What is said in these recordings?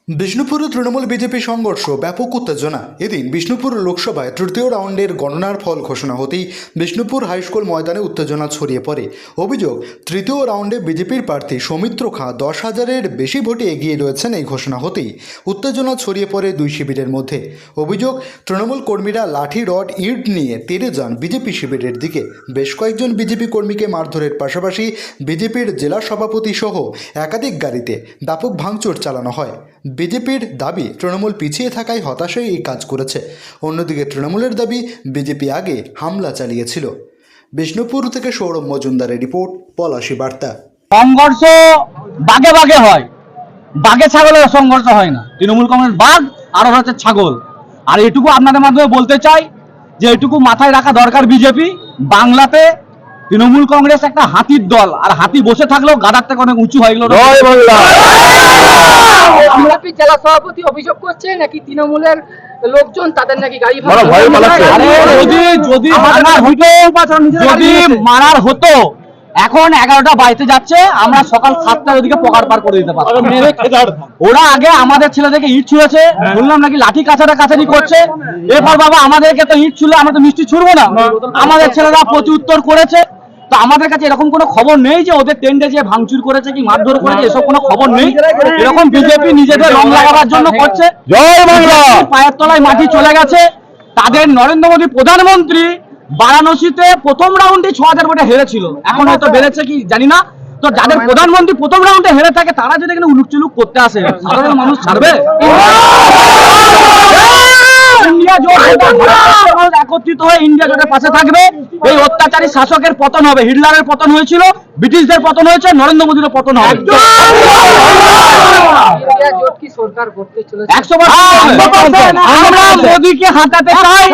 বিষ্ণুপুরে তৃণমূল বিজেপি সংঘর্ষ, ব্যাপক উত্তেজনা। এদিন বিষ্ণুপুর লোকসভায় তৃতীয় রাউন্ডের গণনার ফল ঘোষণা হতেই বিষ্ণুপুর হাইস্কুল ময়দানে উত্তেজনা ছড়িয়ে পড়ে। অভিযোগ, তৃতীয় রাউন্ডে বিজেপির প্রার্থী সৌমিত্র খাঁ 10,000-এর বেশি ভোটে এগিয়ে রয়েছেন। এই ঘোষণা হতেই উত্তেজনা ছড়িয়ে পড়ে দুই শিবিরের মধ্যে। অভিযোগ, তৃণমূল কর্মীরা লাঠি, রড, ইট নিয়ে তেড়ে যান বিজেপি শিবিরের দিকে। বেশ কয়েকজন বিজেপি কর্মীকে মারধরের পাশাপাশি বিজেপির জেলা সভাপতি সহ একাধিক গাড়িতে ব্যাপক ভাঙচুর চালানো হয়। বিজেপির দাবি, তৃণমূল পিছিয়ে থাকায় হতাশায় এই কাজ করেছে। অন্যদিকে তৃণমূলের দাবি, বিজেপি আগে হামলা চালিয়েছিল। বিষ্ণুপুর থেকে সৌরভ মজুমদারের রিপোর্ট, পলাশী বার্তা। সংঘর্ষ বাগে বাগে হয়, বাগে ছাগলের সংঘর্ষ হয় না। তৃণমূল কংগ্রেস বাঘ আর ওরা হচ্ছে ছাগল। আর এটুকু আপনাদের মাধ্যমে বলতে চাই যে এটুকু মাথায় রাখা দরকার, বিজেপি বাংলাতে তৃণমূল কংগ্রেস একটা হাতির দল, আর হাতি বসে থাকলেও গাদার থেকে অনেক উঁচু হয়ে গেল। বিজেপি জেলা সভাপতি অভিযোগ করছে নাকি তৃণমূলের লোকজন তাদের নাকি গাড়ি যদি মারার হতো, এখন 11টা বাড়িতে যাচ্ছে, আমরা সকাল 7টার ওদিকে পকার পার করে দিতে পারতাম। ওরা আগে আমাদের ছেলেদেরকে ইট ছুঁড়েছে, বললাম নাকি লাঠি কাছাকাছি করছে। এরপর বাবা আমাদেরকে তো ইট ছুঁড়লে আমরা তো মিষ্টি ছুড়বো না। আমাদের ছেলেরা প্রতি উত্তর করেছে। তো আমাদের কাছে এরকম কোনো খবর নেই যে ওদের টেন্ডে যে ভাঙচুর করেছে কি মারধর করেছে, এসব কোনো খবর নেই। এরকম বিজেপি নিজেদের রং লাগাবার জন্য করছে। পায়ের তলায় মাটি চলে গেছে তাদের। নরেন্দ্র মোদী প্রধানমন্ত্রী বারাণসীতে প্রথম রাউন্ডে 6,000 ভোটে হেরেছিল, এখন হয়তো বেড়েছে কি জানি না। তো যাদের প্রধানমন্ত্রী প্রথম রাউন্ডে হেরে থাকে, তারা যদি এখানে উলুক চুলুক করতে আসে, সাধারণ মানুষ ছাড়বে? ইন্ডিয়া জোট একত্রিত হয়ে ইন্ডিয়া জোটের পাশে থাকবে। এই অত্যাচারী শাসকের পতন হবে। হিটলারের পতন হয়েছিল, ব্রিটিশদের পতন হয়েছে, নরেন্দ্র মোদীর পতন হবে। 100% আমরা মোদীকে হাঁটাতে চাই।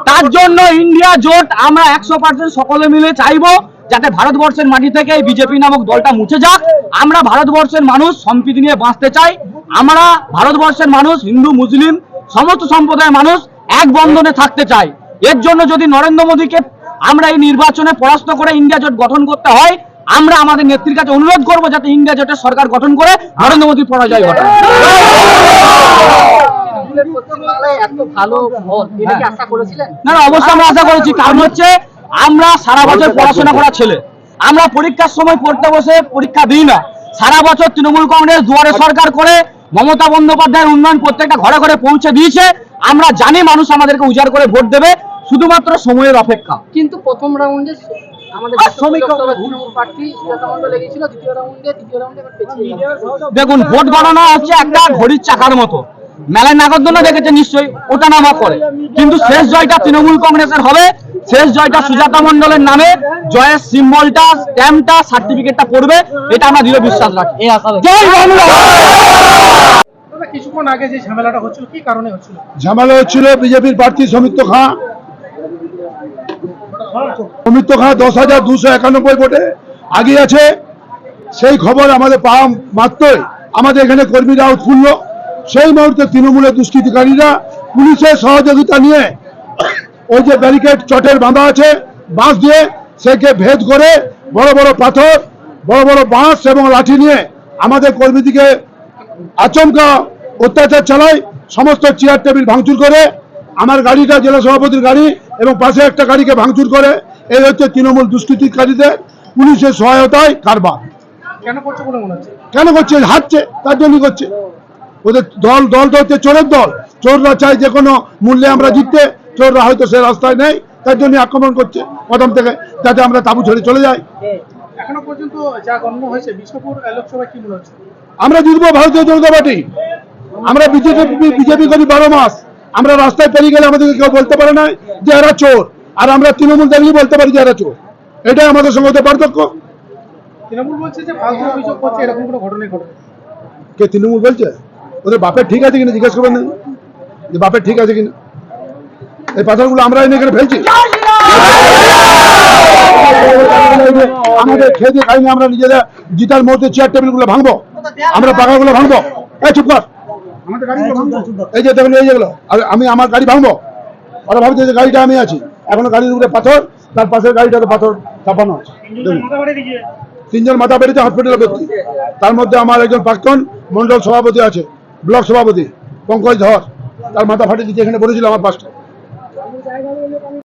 তার জন্য ইন্ডিয়া জোট আমরা 100% সকলে মিলে চাইবো যাতে ভারতবর্ষের মাটি থেকে এই বিজেপি নামক দলটা মুছে যাক। আমরা ভারতবর্ষের মানুষ সম্প্রীতি নিয়ে বাঁচতে চাই। আমরা ভারতবর্ষের মানুষ, হিন্দু মুসলিম সমস্ত সম্প্রদায়ের মানুষ এক বন্ধনে থাকতে চাই। এর জন্য যদি নরেন্দ্র মোদীকে আমরা এই নির্বাচনে পরাস্ত করে ইন্ডিয়া জোট গঠন করতে হয়, আমরা আমাদের নেত্রীর কাছে অনুরোধ করবো যাতে ইন্ডিয়া জোটের সরকার গঠন করে নরেন্দ্র মোদীর পরাজয় ঘটায়। না, অবশ্যই আমরা আশা করেছি। কারণ হচ্ছে আমরা সারা বছর পড়াশোনা করা ছেলে, আমরা পরীক্ষার সময় পড়তে বসে পরীক্ষা দিই না। সারা বছর তৃণমূল কংগ্রেস দুয়ারে সরকার করে মমতা বন্দ্যোপাধ্যায়ের উন্নয়ন প্রত্যেকটা ঘরে ঘরে পৌঁছে দিয়েছে। আমরা জানি মানুষ আমাদেরকে উজাড় করে ভোট দেবে, শুধুমাত্র সময়ের অপেক্ষা। কিন্তু প্রথম রাউন্ডে আমাদের তৃণমূল প্রার্থী লেগেছিল, দ্বিতীয় রাউন্ডে দেখুন, ভোট গণনা হচ্ছে একটা ঘড়ির চাকার মতো। মেলায় নাগরদোলনা দেখেছে নিশ্চয়ই, ওটা নামা করে। কিন্তু শেষ জয়টা তৃণমূল কংগ্রেসের হবে। শেষ জয়টা সুজাতা মণ্ডলের নামে, জয়ের সিম্বলটা, স্ট্যাম্পটা, সার্টিফিকেটটা পড়বে, এটা আমরা দৃঢ় বিশ্বাস রাখি। এই আশা রাখি। জয় বাংলা। কিছুক্ষণ আগে যে ঝামেলাটা হচ্ছিল, কি কারণে হচ্ছিল? ঝামেলা হচ্ছিল বিজেপির প্রার্থী সৌমিত্র খাঁ 10,291 ভোটে আগিয়ে আছে। সেই খবর আমাদের পাওয়া মাত্রই আমাদের এখানে কর্মীরা উৎফুল্ল। সেই মুহূর্তে তৃণমূলের দুষ্কৃতিকারীরা পুলিশের সহযোগিতা নিয়ে ওই যে ব্যারিকেড চটের বাঁধা আছে, বাঁশ দিয়ে সেকে ভেদ করে বড় বড় পাথর, বড় বড় বাঁশ এবং লাঠি নিয়ে আমাদের কর্মীদিকে আচমকা অত্যাচার চালায়। সমস্ত চেয়ার টেবিল ভাঙচুর করে, আমার গাড়িটা জেলা সভাপতির গাড়ি এবং পাশে একটা গাড়িকে ভাঙচুর করে। এই হচ্ছে তৃণমূল দুষ্কৃতিকারীদের পুলিশের সহায়তায় কারবার। কেন করছে বলে মনে হচ্ছে? কেন করছে? হাঁটছে, তার জন্যই করছে। ওদের দলটা হচ্ছে চোরের দল। চোররা চাই যে কোনো মূল্যে আমরা জিততে, চোররা হয়তো সে রাস্তায় নেই, তার জন্য আক্রমণ করছে প্রথম থেকে, যাতে আমরা তাবু ছেড়ে চলে যাই। এখনো পর্যন্ত যা গণ্য হয়েছে, বিষ্ণুপুর লোকসভায় কি মনে হচ্ছে? আমরা জিতবো ভারতীয় জনতা পার্টি। আমরা বিজেপি করি 12 মাস। আমরা রাস্তায় পেরিয়ে গেলে আমাদেরকে কেউ বলতে পারে না যে এরা চোর, আর আমরা তৃণমূল দেখলেই বলতে পারি যে এরা চোর। এটাই আমাদের সঙ্গে ওদের পার্থক্য। তৃণমূল বলছে যে ফালতু অভিযোগ করছে, এরকম কোনো ঘটনাই ঘটে? কে তৃণমূল বলছে? ওদের বাপের ঠিক আছে কিনা জিজ্ঞেস করবেন, যে বাপের ঠিক আছে কিনা। এই পাথরগুলো আমরা এনে এখানে ফেলছি, আমাদের খেয়ে দিয়ে খাইনি। আমরা নিজেরা জিতার মুহূর্তে চেয়ার টেবিল গুলো ভাঙবো, আমরা পাকাগুলো ভাঙবো। এই চুপ কর, এই যে দেখুন, এই যেগুলো আমি আমার গাড়ি ভাঙবো। ওরা ভাবছে যে গাড়িটা আমি আছি, এখনো গাড়ির উপরে পাথর, তার পাশের গাড়িটাতে পাথর চাপানো আছে। 3 জন মাথা বেরিয়েছে, হসপিটালে ভর্তি। তার মধ্যে আমার একজন প্রাক্তন মন্ডল সভাপতি আছে, ব্লক সভাপতি পঙ্কজ ধর, তার মাথা ফাটিয়ে দিচ্ছে, এখানে বলেছিল আমার পাশটা।